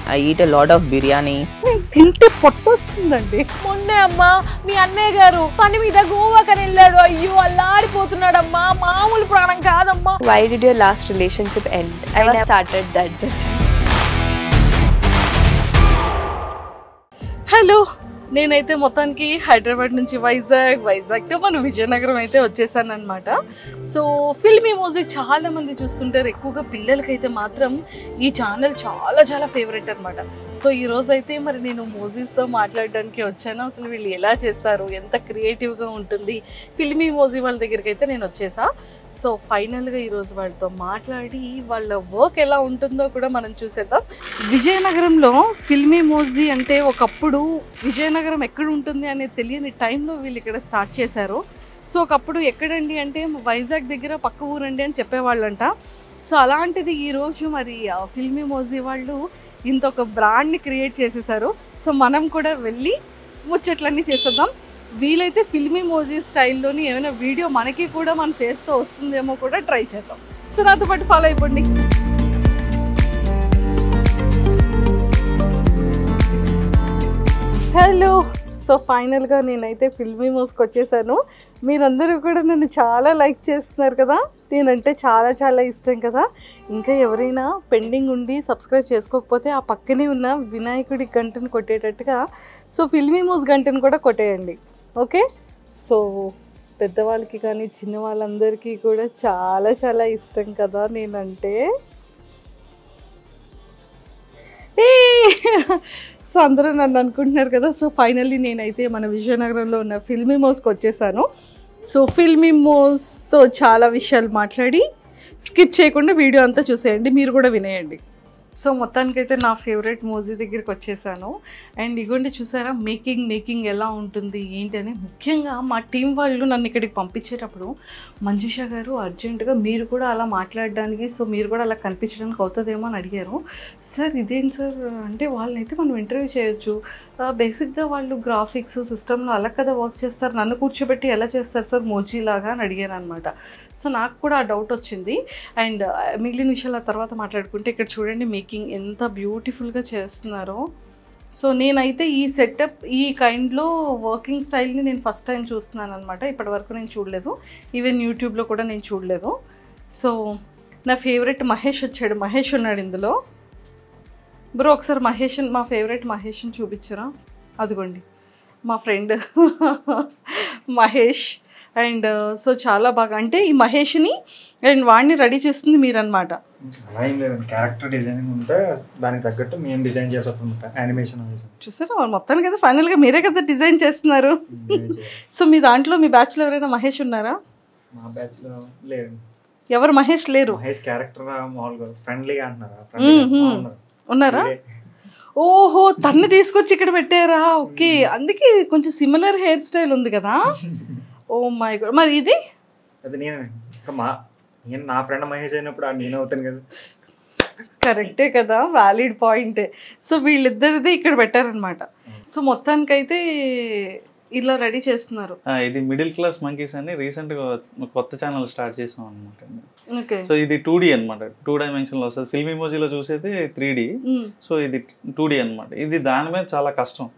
I eat a lot of biryani. తింటే పొట్టొస్తుందండి. మొన్నే అమ్మా మీ అన్నయ్య గారు పని మీద గోవాకని వెళ్ళాడు. అయ్యో అల్లాడిపోతున్నాడమ్మా, మామూలు ప్రాణం కాదమ్మా. Why did your last relationship end? I never started that bitch. Hello, నేనైతే మొత్తానికి హైదరాబాద్ నుంచి వైజాగ్ టు మన విజయనగరం అయితే వచ్చేసాను అనమాట. సో ఫిల్మీ మోజీ చాలా మంది చూస్తుంటారు, ఎక్కువగా పిల్లలకైతే మాత్రం ఈ ఛానల్ చాలా ఫేవరెట్ అనమాట. సో ఈరోజు అయితే మరి నేను మోజీస్తో మాట్లాడడానికి వచ్చాను. అసలు వీళ్ళు ఎలా చేస్తారు, ఎంత క్రియేటివ్గా ఉంటుంది, ఫిల్మీ మోజీ వాళ్ళ దగ్గరికి అయితే నేను వచ్చేసా. సో ఫైనల్గా ఈరోజు వాళ్ళతో మాట్లాడి వాళ్ళ వర్క్ ఎలా ఉంటుందో కూడా మనం చూసేద్దాం. విజయనగరంలో ఫిల్మీ మోజీ అంటే ఒకప్పుడు విజయనగరం ఎక్కడ ఉంటుంది అనేది తెలియని టైంలో వీళ్ళు ఇక్కడ స్టార్ట్ చేశారు. సో ఒకప్పుడు ఎక్కడండి అంటే వైజాగ్ దగ్గర పక్క ఊరండి అని చెప్పేవాళ్ళంట. సో అలాంటిది ఈరోజు మరి ఫిల్మీ మోజీ వాళ్ళు ఇంత ఒక బ్రాండ్ని క్రియేట్ చేసేసారు. సో మనం కూడా వెళ్ళి ముచ్చట్లన్నీ చేసేద్దాం. వీలైతే ఫిల్మీ మోజీ స్టైల్లోని ఏమైనా వీడియో మనకి కూడా మన ఫేస్తో వస్తుందేమో కూడా ట్రై చేద్దాం. సో నాతో పాటు ఫాలో అయిపోండి. హలో, సో ఫైనల్గా నేనైతే ఫిల్మీ మోజ్కి వచ్చేసాను. మీరందరూ కూడా నన్ను చాలా లైక్ చేస్తున్నారు కదా, నేనంటే చాలా ఇష్టం కదా. ఇంకా ఎవరైనా పెండింగ్ ఉండి సబ్స్క్రైబ్ చేసుకోకపోతే ఆ పక్కనే ఉన్న వినాయకుడి గంటను కొట్టేటట్టుగా సో ఫిల్మీ మోజ్ గంటను కూడా కొట్టేయండి, ఓకే? సో పెద్దవాళ్ళకి కానీ చిన్న వాళ్ళందరికీ కూడా చాలా ఇష్టం కదా నేనంటే. సో అందరూ నన్ను అనుకుంటున్నారు కదా. సో ఫైనల్లీ నేనైతే మన విజయనగరంలో ఉన్న ఫిల్మీ మోజ్కి వచ్చేసాను. సో ఫిల్మీ మోజ్తో చాలా విషయాలు మాట్లాడి స్కిప్ చేయకుండా వీడియో అంతా చూసేయండి, మీరు కూడా వినేయండి. సో మొత్తానికైతే నా ఫేవరెట్ మోజీ దగ్గరికి వచ్చేసాను. అండ్ ఇగోండి చూసారా మేకింగ్ ఎలా ఉంటుంది ఏంటి అని. ముఖ్యంగా మా టీం వాళ్ళు నన్ను ఇక్కడికి పంపించేటప్పుడు మంజుష గారు అర్జెంటుగా మీరు కూడా అలా మాట్లాడడానికి, సో మీరు కూడా అలా కనిపించడానికి అవుతుందేమో అని అడిగారు. సార్ ఇదేంటి సార్ అంటే వాళ్ళనైతే మనం ఇంటర్వ్యూ చేయొచ్చు, బేసిక్గా వాళ్ళు గ్రాఫిక్స్ సిస్టంలో అలా కదా వర్క్ చేస్తారు, నన్ను కూర్చోబెట్టి ఎలా చేస్తారు సార్ మోజీ లాగా అని అడిగాను అనమాట. సో నాకు కూడా ఆ డౌట్ వచ్చింది. అండ్ మిగిలిన విషయాల తర్వాత మాట్లాడుకుంటే ఇక్కడ చూడండి మేకింగ్ ఎంత బ్యూటిఫుల్గా చేస్తున్నారో. సో నేనైతే ఈ సెటప్ ఈ కైండ్లో వర్కింగ్ స్టైల్ని నేను ఫస్ట్ టైం చూస్తున్నాను అనమాట. ఇప్పటి వరకు నేను చూడలేదు, ఈవెన్ యూట్యూబ్లో కూడా నేను చూడలేదు. సో నా ఫేవరెట్ మహేష్ వచ్చాడు, మహేష్ ఉన్నాడు ఇందులో. బ్రో ఒకసారి మా ఫేవరెట్ మహేష్ని చూపించరా? అదిగోండి మా ఫ్రెండ్ మహేష్. అండ్ సో చాలా బాగా అంటే ఈ మహేష్ని అండ్ వాడిని రెడీ చేస్తుంది మీరన్నమాట. అలా ఏం లేదు, క్యారెక్టర్ డిజైనింగ్ ఉంటే దానికి తగ్గట్టు మేము డిజైన్ చేస్తాం యానిమేషన్. చూసారా మొత్తానికి కదా ఫైనల్గా మీరే కదా డిజైన్ చేస్తున్నారు. సో మీ దాంట్లో మీ బ్యాచ్లో ఎవరైనా మహేష్ ఉన్నారా? మా బ్యాచ్లో లేరు. ఎవరు మహేష్ లేరు? మహేష్ క్యారెక్టర్ మామూలుగా ఫ్రెండ్లీగా అంటున్నారా? ఉన్నారా? ఓహో తన్ని తీసుకొచ్చి ఇక్కడ పెట్టారా? ఓకే, అందుకే కొంచెం సిమిలర్ హెయిర్ స్టైల్ ఉంది కదా. ఓ మై గాడ్, మరి ఇది అది నేను నా ఫ్రెండ్ మహేష్ అయినప్పుడు నేను అవుతాను కదా. కరెక్టే కదా, వ్యాలిడ్ పాయింటే. సో వీళ్ళిద్దరిది ఇక్కడ పెట్టారనమాట. సో మొత్తానికైతే ఇలా రెడీ చేస్తున్నారు. ఇది మిడిల్ క్లాస్ మంకీస్ అని రీసెంట్గా కొత్త ఛానల్ స్టార్ట్ చేసాం అనమాట. ఓకే, సో ఇది 2D అనమాట, 2 డైమెన్షన్లో వస్తుంది. ఫిల్మీ మోజీలో చూసేది 3D, సో ఇది 2D అనమాట. ఇది దాని మీద చాలా కష్టం.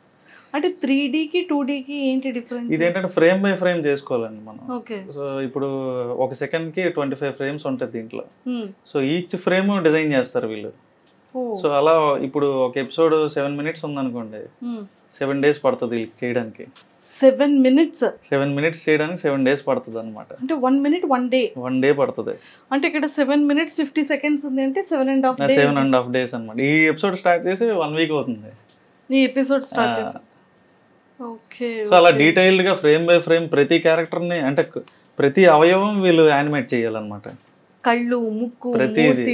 అంటే 3Dకి 2Dకి ఏంటి డిఫరెన్స్? ఇదేంటంటే ఫ్రేమ్ బై ఫ్రేమ్ చేసుకోవాలండి మనం. ఓకే, సో ఇప్పుడు ఒక సెకండ్కి 25 ఫ్రేమ్స్ ఉంటుంది దీంట్లో. సో ఈచ్ ఫ్రేమ్ డిజైన్ చేస్తారు వీళ్ళు. సో అలా ఇప్పుడు ఒక ఎపిసోడ్ 7 minutes ఉందనుకోండి, 7 days పడుతుంది వీళ్ళకి చేయడానికి. 7 minutes చేయడానికి 7 days పడుతుంది అనమాట. అంటే 1 minute 1 day పడుతుంది. అంటే ఇక్కడ 7 minutes 50 seconds ఉంది అంటే 7.5 days అనమాట. ఈ ఎపిసోడ్ స్టార్ట్ చేసి 1 week అవుతుంది. ఈ ఎపిసోడ్ స్టార్ట్ చేసా. ఓకే, సో అలా డీటెయిల్డ్ గా ఫ్రేమ్ బై ఫ్రేమ్ ప్రతి క్యారెక్టర్ ని అంటే ప్రతి అవయవం వీళ్ళు యానిమేట్ చేయాలన్నమాట. కళ్ళు, ముక్కు, ప్రతిది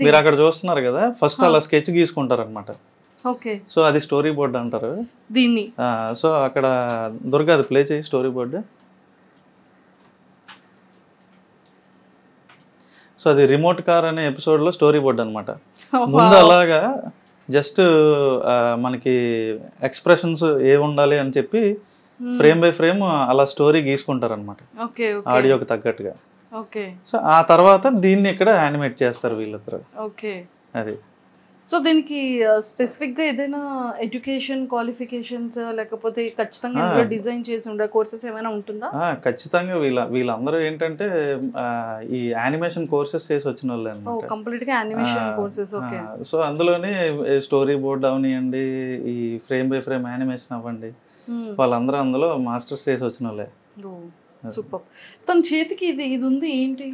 మీరు అక్కడ చూస్తున్నారు కదా, ఫస్ట్ అలా స్కెచ్ గీసుకుంటారు అనమాట. ఓకే, సో అది స్టోరీ బోర్డ్ అంటారు దీన్ని. సో అక్కడ దుర్గా అది ప్లే చేయి స్టోరీ బోర్డ్. సో అది రిమోట్ కార్ అనే ఎపిసోడ్లో స్టోరీ బోర్డ్ అనమాట. ముందు అలాగా జస్ట్ మనకి ఎక్స్ప్రెషన్స్ ఏ ఉండాలి అని చెప్పి ఫ్రేమ్ బై ఫ్రేమ్ అలా స్టోరీ గీసుకుంటారు అనమాట, ఆడియోకి తగ్గట్టుగా. ఓకే. సో ఆ తర్వాత దీన్ని ఇక్కడ యానిమేట్ చేస్తారు వీళ్ళిద్దరు. ఓకే. అది సో దీనికి స్పెసిఫిక్ గా ఏదైనా ఎడ్యుకేషన్ క్వాలిఫికేషన్స్ లేకపోతే ఖచ్చితంగా ఇందులో డిజైన్ చేసి ఉండే కోర్సెస్ ఏమైనా ఉంటుందా? ఖచ్చితంగా వీళ్ళందరూ ఏంటంటే ఈ యానిమేషన్ కోర్సెస్ చేసి వచ్చిన వాళ్ళే అన్నమాట. కంప్లీట్ గా యానిమేషన్ కోర్సెస్. ఓకే. సో అందులోనే స్టోరీ బోర్డ్ అవనివ్వండి, ఈ ఫ్రేమ్ బై ఫ్రేమ్ యానిమేషన్ అవ్వండి, వాళ్ళందరూ అందులో మాస్టర్స్ చేసి వచ్చిన వాళ్ళే. సూపర్. తన చేతికి ఇది ఉంది ఏంటి?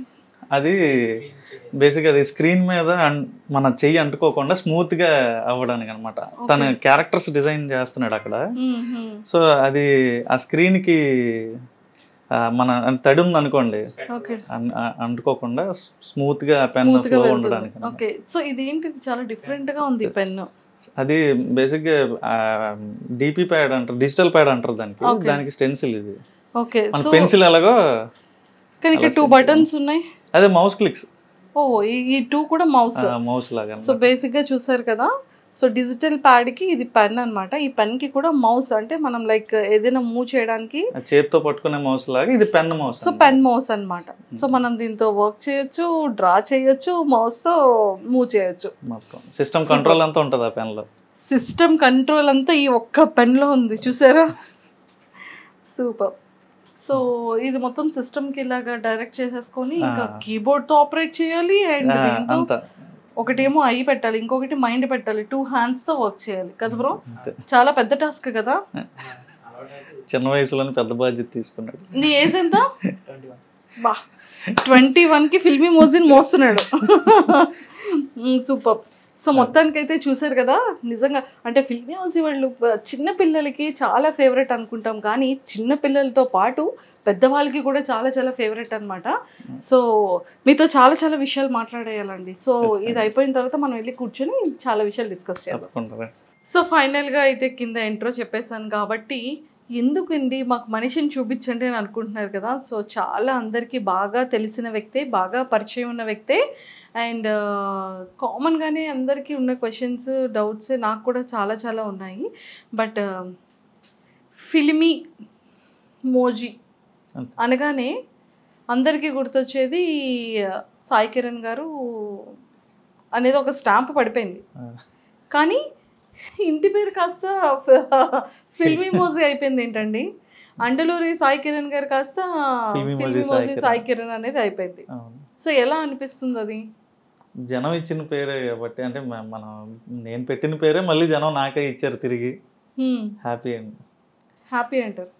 అది బేసిక్ అది స్క్రీన్ మీద మన చెయ్యి అంటుకోకుండా స్మూత్ గా అవ్వడానికి అనమాట. తన క్యారెక్టర్స్ డిజైన్ చేస్తున్నాడు అక్కడ. సో అది ఆ స్క్రీన్ కి మన తడి ఉంది అనుకోండి, అంటుకోకుండా స్మూత్ గా పెన్ ఫ్లో ఉండడానికి. ఓకే. సో ఇదేంటి చాలా డిఫరెంట్ గా ఉంది పెన్. అది బేసిక్ గా డిపి ప్యాడ్ అంటారు, డిజిటల్ ప్యాడ్ అంటారు దానికి స్టెన్సిల్ ఇది. ఓకే. మన పెన్సిల్ ఎలాగో కానీ ఇక్కడ 2 బటన్స్ ఉన్నాయి. అదే మౌస్ క్లిక్స్. ఈ 2 కూడా మౌస్ లాగా. సో బేసిక్ గా చూసారు కదా. సో డిజిటల్ ప్యాడ్ కి ఇది పెన్ అన్నమాట. ఈ పెన్ కి కూడా మౌస్, అంటే మనం లైక్ ఏదైనా మూవ్ చేయడానికి చేతితో పట్టుకునే మౌస్ లాగా ఇది pen mouse. So pen mouse అన్నమాట. సో మనం దీంతో వర్క్ చేయొచ్చు, డ్రా చేయొచ్చు, మౌస్ తో మూవ్ చేయొచ్చు. మొత్తం సిస్టమ్ కంట్రోల్ అంతా ఉంటుంది ఆ పెన్ లో. సిస్టమ్ కంట్రోల్ అంతా ఈ ఒక్క పెన్ లో ఉంది, చూసారా? సూపర్. సో ఇది మొత్తం సిస్టమ్ కి ఇలాగా డైరెక్ట్ చేసేసుకొని ఇంకా కీబోర్డ్ తో ఆపరేట్ చేయాలి. అండ్ దీంతో ఒకటేమో ఐ పెట్టాలి, ఇంకొకటి మైండ్ పెట్టాలి. 2 hands తో వర్క్ చేయాలి కదా బ్రో? చాలా పెద్ద టాస్క్ కదా. చిన్న వయసులోనే పెద్ద బాధ్యత తీసుకున్నాడు. నీ ఏజ్ ఎంత? 21 కి ఫిల్మీ మోజిన్ మోస్తున్నాడు. సూపర్. సో మొత్తానికైతే చూసారు కదా. నిజంగా అంటే ఫిల్మీ హౌస్ వాళ్ళు చిన్న పిల్లలకి చాలా ఫేవరెట్ అనుకుంటాం, కానీ చిన్న పిల్లలతో పాటు పెద్దవాళ్ళకి కూడా చాలా చాలా ఫేవరెట్ అనమాట. సో మీతో చాలా చాలా విషయాలు మాట్లాడేయాలండి. సో ఇది అయిపోయిన తర్వాత మనం వెళ్ళి కూర్చొని చాలా విషయాలు డిస్కస్ చేయాలి. సో ఫైనల్గా అయితే కింద ఇంట్రో చెప్పేశాను కాబట్టి ఎందుకండి మాకు మనిషిని చూపించండి అని అనుకుంటున్నారు కదా. సో చాలా అందరికీ బాగా తెలిసిన వ్యక్తే, బాగా పరిచయం ఉన్న వ్యక్తే. అండ్ కామన్గానే అందరికీ ఉన్న క్వశ్చన్స్, డౌట్స్ నాకు కూడా చాలా చాలా ఉన్నాయి. బట్ ఫిల్మీ మోజీ అనగానే అందరికీ గుర్తొచ్చేది సాయి కిరణ్ గారు అనేది ఒక స్టాంప్ పడిపోయింది. కానీ ఇంటి పేరు కాస్త ఫిల్మీ మోజీ అయిపోయింది ఏంటండి? అండలూరి సాయి కిరణ్ గారు కాస్త ఫిల్మీ మోజీ సాయి కిరణ్ అనేది అయిపోయింది. సో ఎలా అనిపిస్తుంది అది? జనం ఇచ్చిన పేరే కాబట్టి, అంటే నేను పెట్టిన పేరే మళ్ళీ జనం నాకే ఇచ్చారు తిరిగి. హ్యాపీ అంటారు.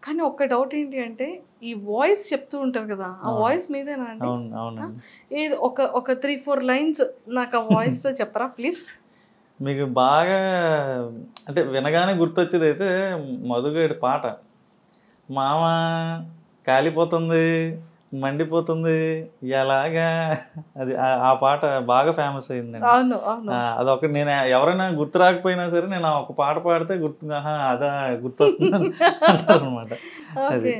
కానీ ఒక్క డౌట్ ఏంటి అంటే ఈ వాయిస్ చెప్తూ ఉంటారు కదా, ఆ వాయిస్ మీదేనా అండి? ఏది ఒక 3-4 lines నాకు ఆ వాయిస్తో చెప్పరా ప్లీజ్? మీకు బాగా అంటే వినగానే గుర్తొచ్చేది అయితే మధుగడి పాట, మామ కాలిపోతుంది మండిపోతుంది ఎలాగా, అది ఆ పాట బాగా ఫేమస్ అయిందండి. అదొక నేను ఎవరైనా గుర్తు రాకపోయినా సరే నేను ఒక పాట పాడితే గుర్తు అదా గుర్తొస్తుంది అనమాట. అది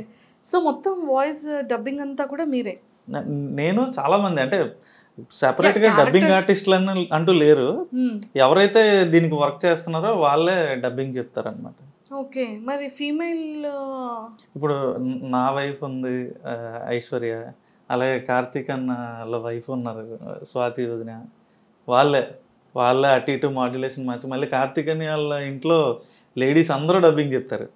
సో మొత్తం వాయిస్ డబ్బింగ్ అంతా కూడా మీరే? నేను చాలా మంది అంటే సెపరేట్ గా డబ్బింగ్ ఆర్టిస్టులు అంటూ లేరు. ఎవరైతే దీనికి వర్క్ చేస్తున్నారో వాళ్ళే డబ్బింగ్ చెప్తారనమాట. ఓకే. మరి ఫీమేల్ ఇప్పుడు నా వైఫ్ ఉంది ఐశ్వర్య, అలాగే కార్తీక్ అన్న వైఫ్ ఉన్నారు స్వాతి వదిన, వాళ్ళే అటు ఇటు మాడ్యులేషన్ మార్చి మళ్ళీ కార్తీక్ అని వాళ్ళ ఇంట్లో లేడీస్ అందరూ డబ్బింగ్ చెప్తారు.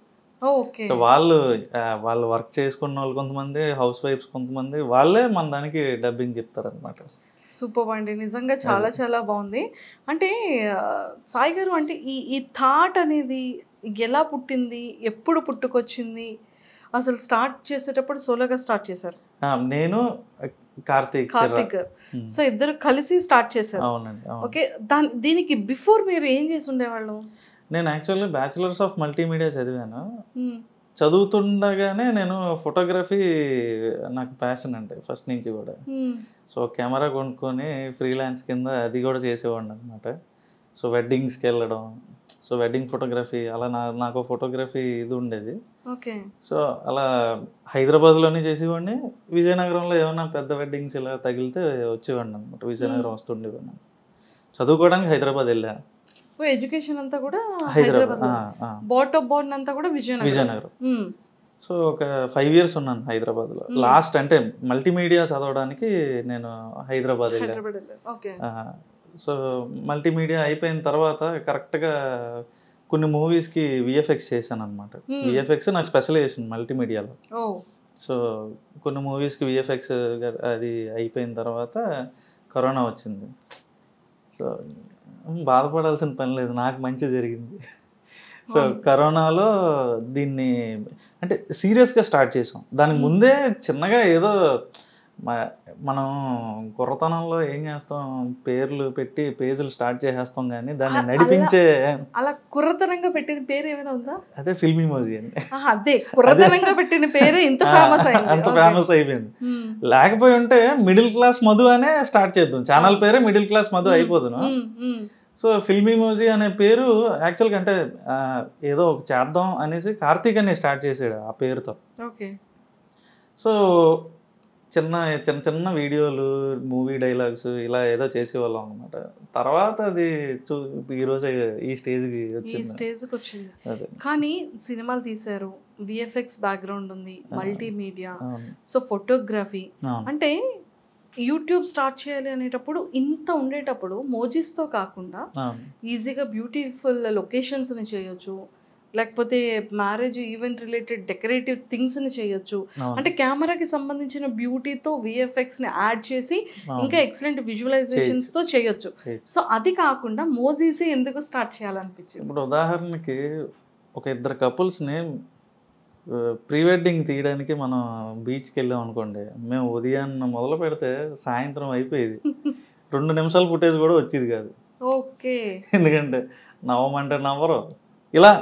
సో వాళ్ళు వర్క్ చేసుకున్న వాళ్ళు కొంతమంది, హౌస్ వైఫ్స్ కొంతమంది, వాళ్ళే మన దానికి డబ్బింగ్ చెప్తారు అనమాట. సూపర్ అండి, నిజంగా చాలా చాలా బాగుంది. అంటే సాయి గారు అంటే ఈ థాట్ అనేది ఎలా పుట్టింది, ఎప్పుడు పుట్టుకొచ్చింది? అసలు స్టార్ట్ చేసేటప్పుడు సోలోగా స్టార్ట్ చేశారు? నేను కార్తీక్ సో ఇద్దరు కలిసి స్టార్ట్ చేశారు. అవునండి. ఓకే. దీనికి బిఫోర్ మీరు ఏం చేసి ఉండేవాళ్ళు? నేను యాక్చువల్లీ బ్యాచిలర్స్ ఆఫ్ మల్టీమీడియా చదివాను. చదువుతుండగానే నేను ఫోటోగ్రఫీ నాకు ప్యాషన్ అంటే ఫస్ట్ నుంచి కూడా. సో కెమెరా కొనుక్కొని ఫ్రీలాన్స్ కింద అది కూడా చేసేవాడిని అనమాట. సో వెడ్డింగ్స్కి వెళ్ళడం, సో వెడ్డింగ్ ఫోటోగ్రఫీ అలా నాకు ఫోటోగ్రఫీ ఇది ఉండేది. ఓకే. సో అలా హైదరాబాద్లోనే చేసేవాడిని. విజయనగరంలో ఏమైనా పెద్ద వెడ్డింగ్స్ ఇలా తగిలితే వచ్చేవాడిని అనమాట. విజయనగరం వస్తుండేవాడిని. చదువుకోవడానికి హైదరాబాద్ వెళ్ళా. ఎడ్యుకేషన్ అంతా కూడా హైదరాబాద్. బాటమ్ బోర్న్ అంతా కూడా విజయనగరం. సో ఒక 5 years ఉన్నాను హైదరాబాద్లో. లాస్ట్ అంటే మల్టీమీడియా చదవడానికి నేను హైదరాబాద్ వెళ్ళాను. సో మల్టీమీడియా అయిపోయిన తర్వాత కరెక్ట్గా కొన్ని మూవీస్కి విఎఫ్ఎక్స్ చేశాను అనమాట. విఎఫ్ఎక్స్ నాకు స్పెషలైజేషన్ మల్టీమీడియాలో. సో కొన్ని మూవీస్కి విఎఫ్ఎక్స్ అది అయిపోయిన తర్వాత కరోనా వచ్చింది. సో బాధపడాల్సిన పని లేదు, నాకు మంచి జరిగింది. సో కరోనాలో దీన్ని అంటే సీరియస్గా స్టార్ట్ చేసాం. దానికి ముందే చిన్నగా ఏదో మనం కుర్రతనంలో ఏం చేస్తాం, పేర్లు పెట్టి పేజీలు స్టార్ట్ చేసేస్తాం, కానీ దాన్ని నడిపించే అలా కుర్రతనంగా పెట్టిన పేరు ఏమైనా ఉందా? అదే ఫిల్మిమోజీ అండి. అదే కుర్రతనంగా పెట్టిన పేరు ఇంత ఫేమస్ అయింది, అంత ఫేమస్ అయిపోయింది. లేకపోయి ఉంటే మిడిల్ క్లాస్ మధు అనే స్టార్ట్ చేద్దాం, ఛానల్ పేరే మిడిల్ క్లాస్ మధు అయిపోదును. సో ఫిల్మిమోజీ అనే పేరు యాక్చువల్గా అంటే ఏదో ఒక చేద్దాం అనేసి కార్తీక్ అని స్టార్ట్ చేసాడు ఆ పేరుతో. ఓకే. సో చిన్న చిన్న చిన్న వీడియోలు, మూవీ డైలాగ్స్ ఇలా ఏదో చేసేవాళ్ళం అనమాట. తర్వాత అది ఈరోజు ఈ స్టేజ్కి వచ్చింది. కానీ సినిమాలు తీశారు, విఎఫ్ఎక్స్ బ్యాక్గ్రౌండ్ ఉంది, మల్టీమీడియా, సో ఫోటోగ్రఫీ, అంటే యూట్యూబ్ స్టార్ట్ చేయాలి అనేటప్పుడు ఇంత ఉండేటప్పుడు మోజీస్తో కాకుండా ఈజీగా బ్యూటిఫుల్ లొకేషన్స్ని చేయొచ్చు, లేకపోతే మ్యారేజ్ ఈవెంట్ రిలేటెడ్ డెకరేటివ్ థింగ్స్ని చేయొచ్చు. అంటే కెమెరాకి సంబంధించిన బ్యూటీతో విఎఫ్ఎక్స్ని యాడ్ చేసి ఇంకా ఎక్సలెంట్ విజువలైజేషన్స్తో చేయొచ్చు. సో అది కాకుండా మోజీసే ఎందుకు స్టార్ట్ చేయాలనిపించింది? ఇప్పుడు ఉదాహరణకి ఒక ఇద్దరు కపుల్స్ని ప్రీ వెడ్డింగ్ తీయడానికి మనం బీచ్కి వెళ్ళాం అనుకోండి, మేము ఉదయాన్న మొదలు పెడితే సాయంత్రం అయిపోయేది, 2 నిమిషాల ఫుటేజ్ కూడా వచ్చేది కాదు. ఓకే. ఎందుకంటే నవ్వమంటే నవ్వరు, ఇలా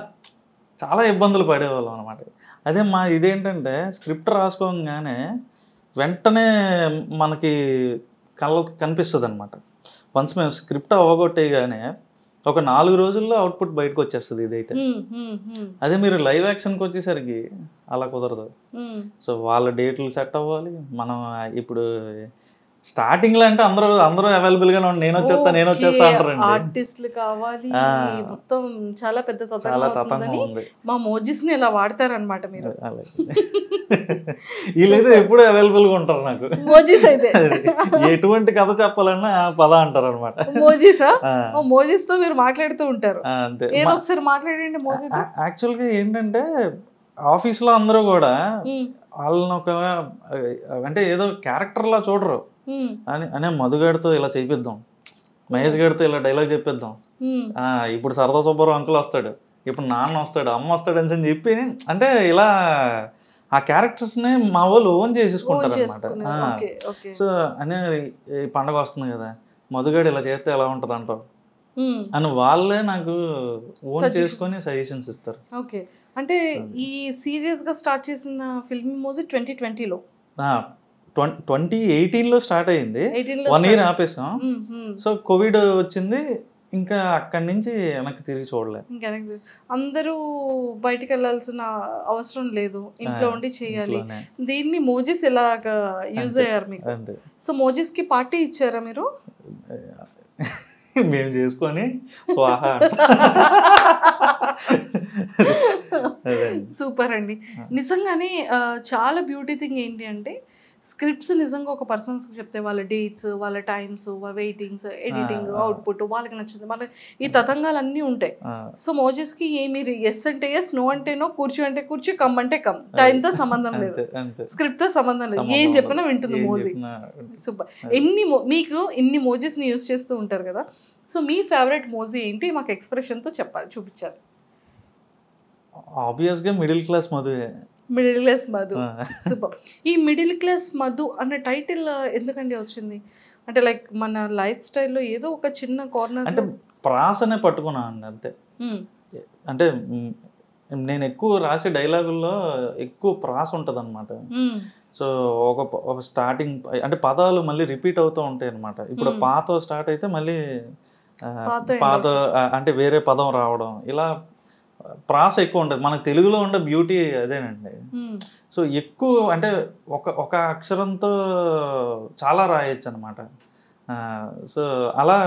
చాలా ఇబ్బందులు పడేవాళ్ళం అనమాట. అదే ఇదేంటంటే స్క్రిప్ట్ రాసుకోగానే వెంటనే మనకి కనిపిస్తుంది అనమాట. వన్స్ మేము స్క్రిప్ట్ అవ్వగొట్టేగానే ఒక 4 రోజుల్లో అవుట్పుట్ బయటకు వచ్చేస్తుంది ఇదైతే. అదే మీరు లైవ్ యాక్షన్కి వచ్చేసరికి అలా కుదరదు. సో వాళ్ళ డేట్లు సెట్ అవ్వాలి. మనం ఇప్పుడు స్టార్టింగ్ లో అంటే అందరూ అవైలబుల్ గా నేను వచ్చేస్తా అంటారండి. ఆర్టిస్టులు కావాలి, మొత్తం చాలా పెద్ద తతంగం ఉంది. మా మోజీస్ ని ఇలా వాడతారనమాట మీరు. వీళ్ళైతే ఎప్పుడు అవైలబుల్ గా ఉంటారు నాకు. మోజీస్ అయితే ఎటువంటి కథ చెప్పాలన్నా పద అంటారు అనమాట. మోజీసా? మోజీస్ తో మీరు మాట్లాడుతూ ఉంటారు. అంతే, ఏదో ఒకసారి మాట్లాడండి మోజీతో. యాక్చువల్ గా ఏంటంటే ఆఫీస్ లో అందరూ కూడా వాళ్ళని ఒక అంటే ఏదో క్యారెక్టర్ లా చూడరు. అనే మధుగాడితో ఇలా చేపిద్దాం, మహేష్ గారితో ఇలా డైలాగ్ చెప్పిద్దాం, ఇప్పుడు సరదా సుబ్బారావు అంకుల్ వస్తాడు, ఇప్పుడు నాన్న వస్తాడు, అమ్మ వస్తాడు అని చెప్పి అంటే ఇలా ఆ క్యారెక్టర్స్ ని మా వాళ్ళు ఓన్ చేసేసుకుంటారు అనమాట. సో అనే పండగ వస్తుంది కదా, మధుగాడు ఇలా చేస్తే ఎలా ఉంటది అంటారు అని వాళ్ళే నాకు ఓన్ చేసుకొని సజెషన్స్ ఇస్తారు. ఓకే. అంటే ఈ సీరియస్ గా స్టార్ట్ చేసిన ఫిల్మిమోజీ 2020లో 2018లో స్టార్ట్ అయ్యింది. 1 year ఆపేసాం. సో కోవిడ్ వచ్చింది, ఇంకా అక్కడి నుంచి వెనక్కి తిరిగి చూడలేదు. అందరూ బయటికి వెళ్ళాల్సిన అవసరం లేదు, ఇంట్లో ఉండి చేయాలి. దీన్ని మోజీస్ ఎలాగా యూజ్ అయ్యారు మీకు? సో మోజీస్ కి పార్టీ ఇచ్చారా మీరు? మేము చేసుకొని స్వాహా. సూపర్ అండి. నిజంగానే చాలా బ్యూటీ థింగ్ ఏంటి అంటే స్క్రిప్ట్స్ నిజంగా ఒక పర్సన్స్ చెప్తే వాళ్ళ డేట్స్, వాళ్ళ టైమ్స్, వెయిటింగ్స్, ఎడిటింగ్, అవుట్పుట్ వాళ్ళకి నచ్చింది, మన ఈ తతంగాలన్నీ ఉంటాయి. సో మోజెస్కి మీరు ఎస్ అంటే ఎస్, నో అంటే నో, కూర్చో అంటే కూర్చో, కమ్ అంటే కమ్, టైంతో సంబంధం లేదు, స్క్రిప్ట్తో సంబంధం లేదు, ఏం చెప్పినా వింటుంది మోజీ. సూపర్. మీకు ఇన్ని మోజెస్ని యూజ్ చేస్తూ ఉంటారు కదా, సో మీ ఫేవరెట్ మోజీ ఏంటి? మాకు ఎక్స్ప్రెషన్తో చెప్పాలి, చూపించాలి. ఆబ్వియస్గా మిడిల్ క్లాస్ మధువే. Middle class Madhu. సూపర్. ఈ మిడిల్ క్లాస్ మధు అన్న టైటిల్ ఎందుకండి వచ్చింది? అంటే లైక్ మన లైఫ్ స్టైల్లో ఏదో ఒక చిన్న కార్నర్ అంటే ప్రాసనే పట్టుకున్నా అండి అంతే. అంటే నేను ఎక్కువ రాసే డైలాగుల్లో ఎక్కువ ప్రాస ఉంటుంది అనమాట. సో ఒక స్టార్టింగ్ అంటే పదాలు మళ్ళీ రిపీట్ అవుతూ ఉంటాయి అనమాట. ఇప్పుడు పాత స్టార్ట్ అయితే మళ్ళీ పాత అంటే వేరే పదం రావడం, ఇలా ప్రాస ఎక్కువ ఉంటుంది. మనకు తెలుగులో ఉండే బ్యూటీ అదేనండి. సో ఎక్కువ అంటే ఒక అక్షరంతో చాలా రాయొచ్చు అనమాట. సో అలా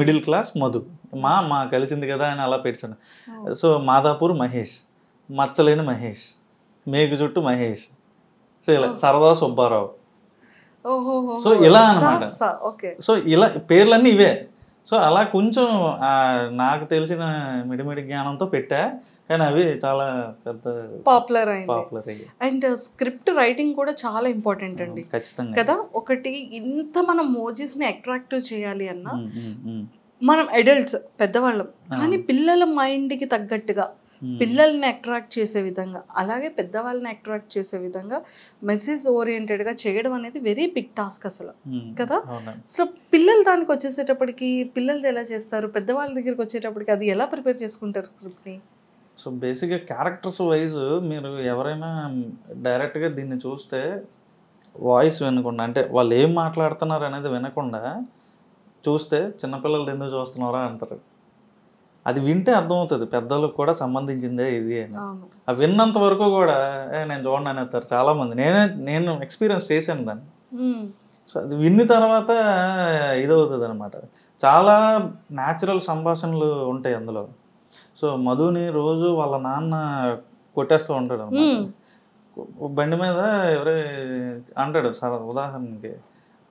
మిడిల్ క్లాస్ మధు మా కలిసింది కదా అని అలా పెట్టాను. సో మాదాపూర్ మహేష్, మచ్చలేని మహేష్, మేకు చుట్టూ మహేష్, సో ఇలా సరదా సుబ్బారావు, ఓహో సో ఇలా అన్నమాట. ఓకే. సో ఇలా పేర్లన్నీ ఇవే. సో అలా కొంచెం నాకు తెలిసిన మిడిమిడి జ్ఞానంతో పెట్టా, కానీ అవి చాలా పెద్ద పాపులర్ పాపులర్ అయ్యాయి. అండ్ స్క్రిప్ట్ రైటింగ్ కూడా చాలా ఇంపార్టెంట్ అండి ఖచ్చితంగా కదా. ఒకటి ఇంత మనం మోజీస్ని అట్రాక్టివ్ చేయాలి అన్నా మనం అడల్ట్స్ పెద్దవాళ్ళం, కానీ పిల్లల మైండ్కి తగ్గట్టుగా పిల్లల్ని అట్రాక్ట్ చేసే విధంగా, అలాగే పెద్దవాళ్ళని అట్రాక్ట్ చేసే విధంగా మెసేజ్ ఓరియంటెడ్గా చేయడం అనేది వెరీ బిగ్ టాస్క్ అసలు కదా. సో పిల్లలు దానికి వచ్చేసేటప్పటికి పిల్లలది ఎలా చేస్తారు, పెద్దవాళ్ళ దగ్గరికి వచ్చేటప్పటికి అది ఎలా ప్రిపేర్ చేసుకుంటారు స్క్రిప్ట్ని? సో బేసిక్గా క్యారెక్టర్స్ వైజ్ మీరు ఎవరైనా డైరెక్ట్గా దీన్ని చూస్తే వాయిస్ వినకుండా, అంటే వాళ్ళు ఏం మాట్లాడుతున్నారు అనేది వినకుండా చూస్తే చిన్నపిల్లలు ఎందుకు చూస్తున్నారా అంటారు. అది వింటే అర్థమవుతుంది పెద్దలకు కూడా సంబంధించిందే ఇది అని. అవి విన్నంత వరకు కూడా నేను చూడండి అనేస్తారు చాలామంది. నేను ఎక్స్పీరియన్స్ చేశాను దాన్ని. సో అది విన్న తర్వాత ఇదవుతుంది అనమాట. చాలా న్యాచురల్ సంభాషణలు ఉంటాయి అందులో. సో మధుని రోజు వాళ్ళ నాన్న కొట్టేస్తూ ఉంటాడు అన్నమాట. బండి మీద ఎవరే అంటాడు సార్, ఉదాహరణకి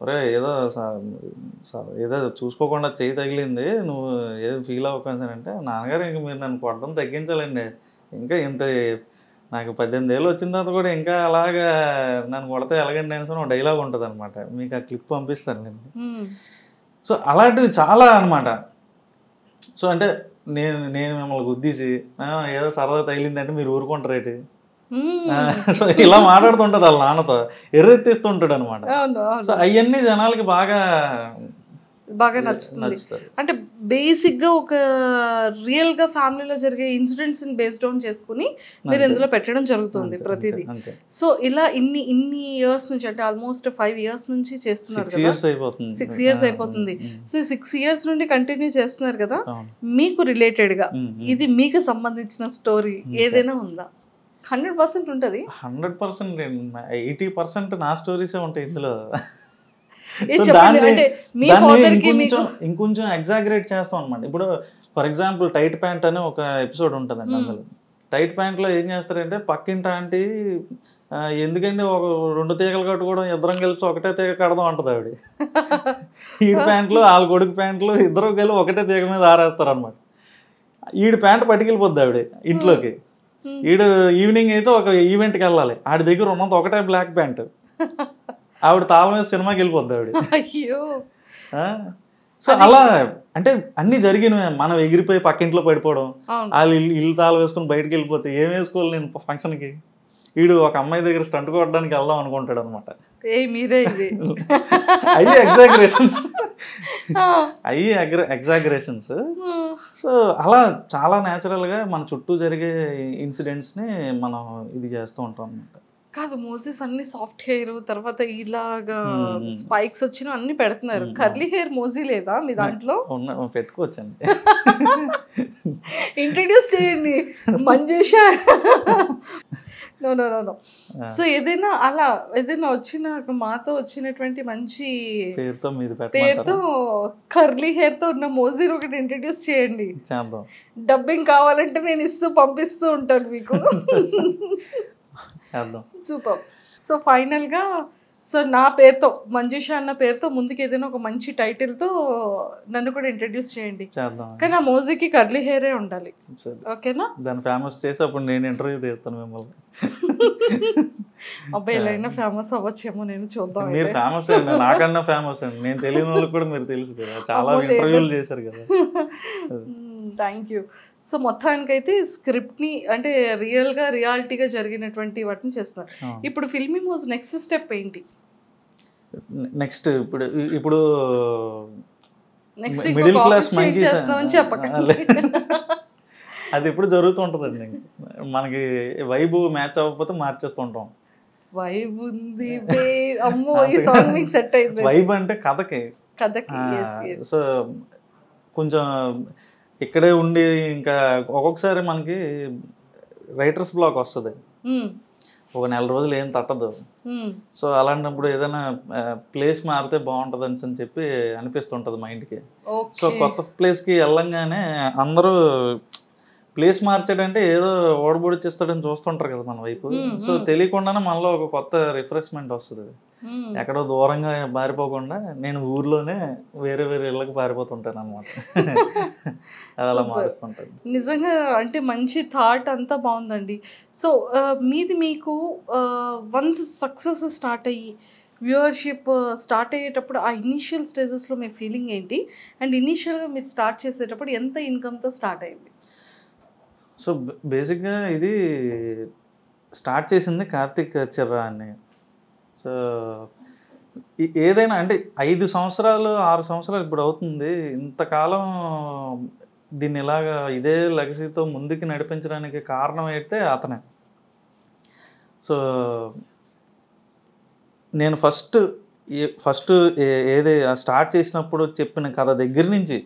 ఒరే ఏదో ఏదో చూసుకోకుండా చేయి తగిలింది, నువ్వు ఏదో ఫీల్ అవ్వకుండా అంటే, నాన్నగారు ఇంక మీరు నన్ను కొట్టడం తగ్గించాలండి, ఇంకా ఇంత నాకు 18 ఏళ్ళు వచ్చిన తర్వాత కూడా ఇంకా అలాగా నన్ను కొడితే ఎలాగండి అనేసి ఒక డైలాగ్ ఉంటుంది అనమాట. మీకు ఆ క్లిప్ పంపిస్తాను నేను. సో అలాంటివి చాలా అనమాట. సో అంటే నేను మిమ్మల్ని గుద్దీసి ఏదో సరదా తగిలిందంటే మీరు ఊరుకుంటారేటి, సో ఇలా మాట్లాడుతుంటారు వాళ్ళ నాన్నతో, ఎర్రెత్తిస్తుంటాడు అనమాట. సో అవన్నీ జనాలకి బాగా నచ్చుతుంది. అంటే బేసిక్ గా ఒక రియల్ గా ఫ్యామిలీలో జరిగే ఇన్సిడెంట్స్ బేస్డ్ ఆన్ చేసుకుని మీరు ఇందులో పెట్టడం జరుగుతుంది ప్రతిదీ. సో ఇలా ఇన్ని ఇయర్స్ నుంచి, అంటే ఆల్మోస్ట్ 5 years నుంచి చేస్తున్నారు కదా, 6 years అయిపోతుంది. సో 6 years నుండి కంటిన్యూ చేస్తున్నారు కదా, మీకు రిలేటెడ్ గా ఇది మీకు సంబంధించిన స్టోరీ ఏదైనా ఉందా? 100% ఉంటుంది. 100%, 80% నా స్టోరీసే ఉంటాయి ఇందులో. ఇంకొంచెం ఎగ్జాగరేట్ చేస్తాం అనమాట. ఇప్పుడు ఫర్ ఎగ్జాంపుల్ టైట్ ప్యాంట్ అనే ఒక ఎపిసోడ్ ఉంటుందండి. అందులో టైట్ ప్యాంట్లో ఏం చేస్తారంటే, పక్కింటి ఆంటీ ఎందుకంటే ఒక 2 తీగలు కట్టుకోవడం, ఇద్దరం కలిసి ఒకటే తీగ కడదాం అంటది ఆవిడ. ఈడి ప్యాంట్లు వాళ్ళ కొడుకు ప్యాంట్లు ఇద్దరు కలిసి ఒకటే తీగ మీద ఆరేస్తారు అనమాట. ఈడు ప్యాంట్ పట్టుకెళ్ళిపోద్ది ఆవిడ ఇంట్లోకి. ఈడు ఈవినింగ్ అయితే ఒక ఈవెంట్కి వెళ్ళాలి, ఆడి దగ్గర ఉన్నంత ఒకటే బ్లాక్ ప్యాంట్. ఆవిడ తాళం వేసి సినిమాకి వెళ్ళిపోద్ది ఆవిడ. సో అలా అంటే అన్ని జరిగినవి. మనం ఎగిరిపోయి పక్కింట్లో పడిపోవడం, వాళ్ళు ఇల్లు తాళం వేసుకుని బయటకు వెళ్ళిపోతే ఏం వేసుకోవాలి నేను ఫంక్షన్కి. వీడు ఒక అమ్మాయి దగ్గర స్టంట్ కొట్టడానికి వెళ్దాం అనుకుంటాడు అనమాట. అయ్యి ఎగ్జాగరేషన్స్. సో అలా చాలా న్యాచురల్గా మన చుట్టూ జరిగే ఇన్సిడెంట్స్ని మనం ఇది చేస్తూ ఉంటాం అనమాట. కాదు, మోసెస్ అన్ని సాఫ్ట్ హెయిర్, తర్వాత ఇలాగా స్పైక్స్ వచ్చిన అన్ని పెడుతున్నారు. కర్లీ హెయిర్ మోజీ లేదా మీ దాంట్లో? పెట్టుకోవచ్చండి. ఇంట్రడ్యూస్ చేయండి మంజుష. నో. సో ఏదైనా అలా ఏదైనా మాతో వచ్చినటువంటి మంచి పేరుతో కర్లీ హెయిర్ తో ఉన్న మోజీని ఒకటి ఇంట్రడ్యూస్ చేయండి. డబ్బింగ్ కావాలంటే నేను పంపిస్తూ ఉంటాను మీకు. సూపర్. సో ఫైనల్గా సో నా పేరుతో, మంజుష అన్న పేరుతో ముందుకు ఏదైనా ఒక మంచి టైటిల్తో నన్ను కూడా ఇంట్రడ్యూస్ చేయండి. కానీ ఆ మోజీకి కర్లీ హెయిరే ఉండాలి, ఓకేనా? దాన్ని ఫేమస్ చేసి అప్పుడు నేను ఇంటర్వ్యూ చేస్తాను మిమ్మల్ని. అబ్బాయి ఎలా అయినా ఫేమస్ అవ్వచ్చేమో, నేను చూద్దాం. మీరు ఫేమస్ అండి, నాకన్నా ఫేమస్ అండి. నేను తెలియని వాళ్ళకి కూడా మీరు తెలుసు కదా, చాలా ఇంటర్వ్యూలు చేశారు కదా. Thank you. సో మొత్తానికైతే స్క్రిప్ట్ని అంటే రియాలిటీగా జరిగినటువంటి వాటిని చేస్తున్నారు. ఇప్పుడు ఫిల్మీ మోజ్ నెక్స్ట్ స్టెప్ ఏంటి? నెక్స్ట్ ఇప్పుడు మిడిల్ క్లాస్ చేస్తామని చెప్పకండి. అది ఎప్పుడు జరుగుతుంటుందండి. మనకి వైబ్ మ్యాచ్ అవ్వకపోతే మార్చేస్తూ ఉంటాం. వైబ్ ఉంది, అమ్మో ఈ సాంగ్ మీకు సెట్ అయింది. వైబ్ అంటే కథకి. సో కొంచెం ఇక్కడే ఉండి ఇంకా ఒక్కొక్కసారి మనకి రైటర్స్ బ్లాక్ వస్తుంది, ఒక 4 రోజులు ఏం తట్టదు. సో అలాంటప్పుడు ఏదైనా ప్లేస్ మారితే బాగుంటుంది అని చెప్పి అనిపిస్తుంటుంది మైండ్కి. సో కొత్త ప్లేస్కి వెళ్ళంగానే అందరూ ప్లేస్ మార్చాడంటే ఏదో ఓడబొడిచేస్తాడని చూస్తుంటారు కదా మన వైపు. సో తెలియకుండానే మనలో ఒక కొత్త రిఫ్రెష్మెంట్ వస్తుంది. ఎక్కడో దూరంగా పారిపోకుండా నేను ఊర్లోనే వేరే వేరే ఇళ్ళకి పారిపోతుంటాను అనమాట. అది అలా మారుస్తుంటాను. నిజంగా అంటే మంచి థాట్ అంతా బాగుందండి. సో మీది మీకు వన్స్ సక్సెస్ స్టార్ట్ అయ్యి వ్యూవర్షిప్ స్టార్ట్ అయ్యేటప్పుడు ఆ ఇనీషియల్ స్టేజెస్లో మీ ఫీలింగ్ ఏంటి? అండ్ ఇనీషియల్గా మీరు స్టార్ట్ చేసేటప్పుడు ఎంత ఇన్కమ్తో స్టార్ట్ అయింది? సో బేసిక్గా ఇది స్టార్ట్ చేసింది కార్తిక్ చిర్రా అని. సో ఏదైనా అంటే 5 సంవత్సరాలు 6 సంవత్సరాలు ఇప్పుడు అవుతుంది. ఇంతకాలం దీన్ని ఇలాగా ఇదే లెగసీతో ముందుకు నడిపించడానికి కారణం అయితే అతనే. సో నేను ఫస్ట్ ఏది స్టార్ట్ చేసినప్పుడు చెప్పిన కథ దగ్గర నుంచి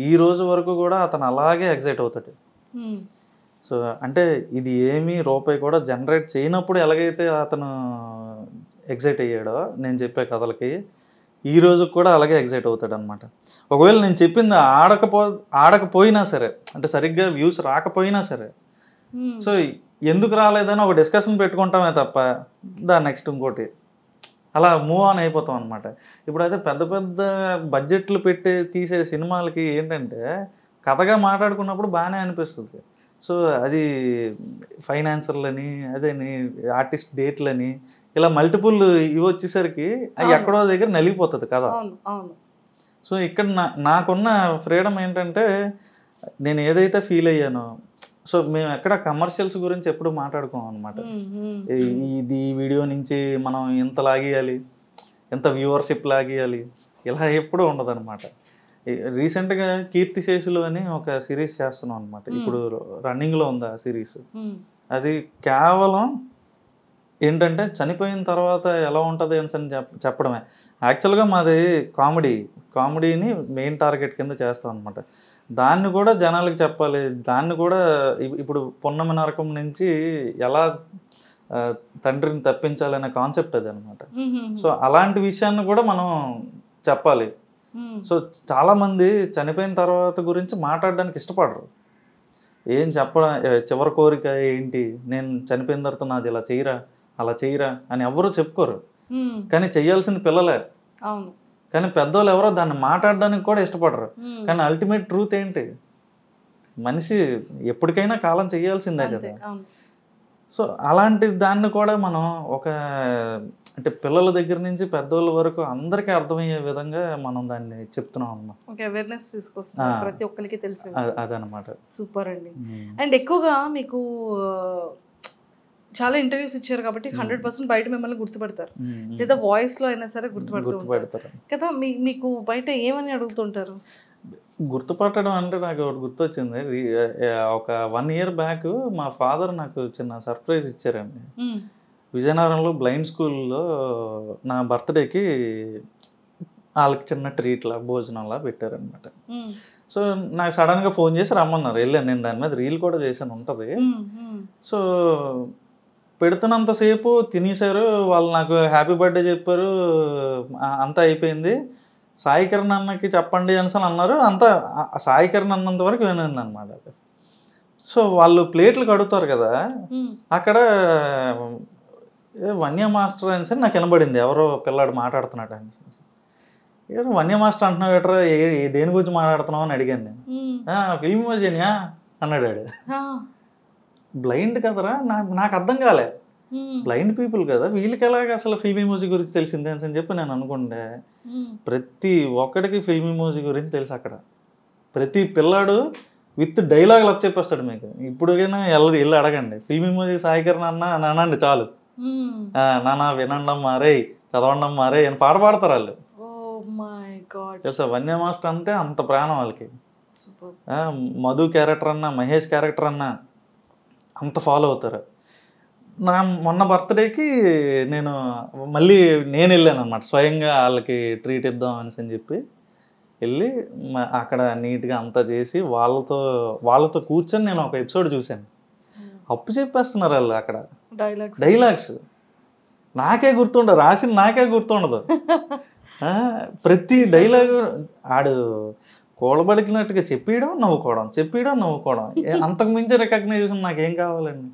ఈ రోజు వరకు కూడా అతను అలాగే ఎగ్జైట్ అవుతాడు. సో అంటే ఇది ఏమీ రూపాయి కూడా జనరేట్ చేయనప్పుడు ఎలాగైతే అతను ఎగ్జైట్ అయ్యాడో నేను చెప్పే కథలకి, ఈ రోజు కూడా అలాగే ఎగ్జైట్ అవుతాడు అనమాట. ఒకవేళ నేను చెప్పింది ఆడకపోయినా సరే, అంటే సరిగ్గా వ్యూస్ రాకపోయినా సరే, సో ఎందుకు రాలేదని ఒక డిస్కషన్ పెట్టుకుంటామే తప్ప దాని నెక్స్ట్ ఇంకోటి అలా మూవ్ ఆన్ అయిపోతాం అనమాట. ఇప్పుడైతే పెద్ద పెద్ద బడ్జెట్లు పెట్టి తీసే సినిమాలకి ఏంటంటే కథగా మాట్లాడుకున్నప్పుడు బాగానే అనిపిస్తుంది. సో అది ఫైనాన్సర్లని అదేని ఆర్టిస్ట్ డేట్లని ఇలా మల్టిపుల్ ఇవి వచ్చేసరికి అవి ఎక్కడో దగ్గర నలిగిపోతుంది కదా. సో ఇక్కడ నాకున్న ఫ్రీడమ్ ఏంటంటే నేను ఏదైతే ఫీల్ అయ్యానో, సో మేము ఎక్కడ కమర్షియల్స్ గురించి ఎప్పుడు మాట్లాడుకోం అనమాట. ఇది వీడియో నుంచి మనం ఎంత లాగేయాలి, ఎంత వ్యూవర్షిప్ లాగేయాలి, ఇలా ఎప్పుడూ ఉండదు అనమాట. రీసెంట్గా కీర్తిశేషులు అని ఒక సిరీస్ చేస్తున్నాం అనమాట. ఇప్పుడు రన్నింగ్లో ఉంది ఆ సిరీస్. అది కేవలం ఏంటంటే చనిపోయిన తర్వాత ఎలా ఉంటుంది అని చెప్పడమే. యాక్చువల్గా మాది కామెడీని మెయిన్ టార్గెట్ కింద చేస్తాం అనమాట. దాన్ని కూడా జనాలకు చెప్పాలి. దాన్ని కూడా ఇప్పుడు పున్నమి నరకం నుంచి ఎలా తండ్రిని తప్పించాలనే కాన్సెప్ట్ అది అనమాట. సో అలాంటి విషయాన్ని కూడా మనం చెప్పాలి. సో చాలామంది చనిపోయిన తర్వాత గురించి మాట్లాడడానికి ఇష్టపడరు. ఏం చెప్పడం, చివరి కోరిక ఏంటి, నేను చనిపోయిన తర్వాత నాది ఇలా చేయరా అలా చేయరా అని ఎవరు చెప్పుకోరు. కానీ చెయ్యాల్సింది పిల్లలే. కానీ పెద్దోళ్ళు ఎవరో దాన్ని మాట్లాడడానికి కూడా ఇష్టపడరు. కానీ అల్టిమేట్ ట్రూత్ ఏంటి, మనిషి ఎప్పటికైనా కాలం చేయాల్సిందే కదా. సో అలాంటి దాన్ని కూడా మనం అంటే పిల్లల దగ్గర నుంచి పెద్దోళ్ళ వరకు అందరికీ అర్థమయ్యే విధంగా మనం దాన్ని చెప్తున్నాం అన్నమాట. అవేర్నెస్ తీసుకొస్తాం, ప్రతి ఒక్కరికి తెలిసి అదనమాట. సూపర్ అండి. అండ్ ఎక్కువగా మీకు చాలా ఇంటర్వ్యూస్ ఇచ్చారు కాబట్టి 100% బయట మిమ్మల్ని గుర్తుపడతారు, లేదా వాయిస్లో అయినా సరే గుర్తుపడతారు కదా. మీకు బయట ఏమని అడుగుతుంటారు? గుర్తుపట్టడం అంటే నాకు ఒకటి గుర్తొచ్చింది. ఒక 1 year బ్యాక్ మా ఫాదర్ నాకు చిన్న సర్ప్రైజ్ ఇచ్చారండి. విజయనగరంలో బ్లైండ్ స్కూల్లో నా బర్త్డేకి వాళ్ళకి చిన్న ట్రీట్లా భోజనంలా పెట్టారనమాట. సో నాకు సడన్గా ఫోన్ చేసి రమ్మన్నారు. వెళ్ళాను. నేను దాని మీద రీల్ కూడా చేశాను, ఉంటుంది. సో పెడుతున్నంతసేపు తినేశారు వాళ్ళు, నాకు హ్యాపీ బర్త్డే చెప్పారు, అంతా అయిపోయింది. సాయి కిరణ్ అన్నకి చెప్పండి అని అన్నారు. అంతా సాయి కిరణ్ అన్నంత వరకు వినండి అనమాట. సో వాళ్ళు ప్లేట్లు కడుగుతారు కదా, అక్కడ వన్య మాస్టర్ అని సరే నాకు వినబడింది, ఎవరో పిల్లాడు మాట్లాడుతున్నాడు అని. ఏదో వన్య మాస్టర్ అంటున్నావు ఎట్రా, దేని గురించి మాట్లాడుతున్నావు అని అడిగాను నేను. ఫిల్మ్ ఇమోజినియా అన్నాడు. బ్లైండ్ కదరా, నాకు అర్థం కాలే. బ్లైండ్ పీపుల్ కదా, వీళ్ళకి ఎలాగ అసలు ఫిల్మ్ ఇమోజీ గురించి తెలిసిందే అని చెప్పి నేను అనుకుంటే ప్రతి ఒక్కడికి ఫిల్మ్ ఇమోజీ గురించి తెలుసు. అక్కడ ప్రతి పిల్లాడు విత్ డైలాగ్ లవ్ చెప్పేస్తాడు మీకు. ఇప్పుడుకైనా వెళ్ళి అడగండి, ఫిల్మ్ ఇమోజీ సాయి కిరణ్ అన్న అనండి చాలు. నానా వినండం మారే, చదవండం మారే అని పాట పాడతారు వాళ్ళు. తెలుసా, వన్య మాస్టర్ అంటే అంత ప్రాణం వాళ్ళకి. మధు క్యారెక్టర్ అన్నా, మహేష్ క్యారెక్టర్ అన్నా అంత ఫాలో అవుతారు. మొన్న బర్త్డేకి నేను వెళ్ళాను అనమాట, స్వయంగా వాళ్ళకి ట్రీట్ ఇద్దాం అని చెప్పి వెళ్ళి అక్కడ నీట్గా అంతా చేసి వాళ్ళతో కూర్చొని నేను ఒక ఎపిసోడ్ చూశాను. అప్పు చెప్పేస్తున్నారు వాళ్ళు అక్కడ డైలాగ్స్. నాకే గుర్తుండదు, రాసిన నాకే గుర్తుండదు. ప్రతి డైలాగు ఆడు కూడబడికినట్టుగా చెప్పేయడం నవ్వుకోవడం అంతకు మించి రికగ్నైజేషన్ నాకేం కావాలండి.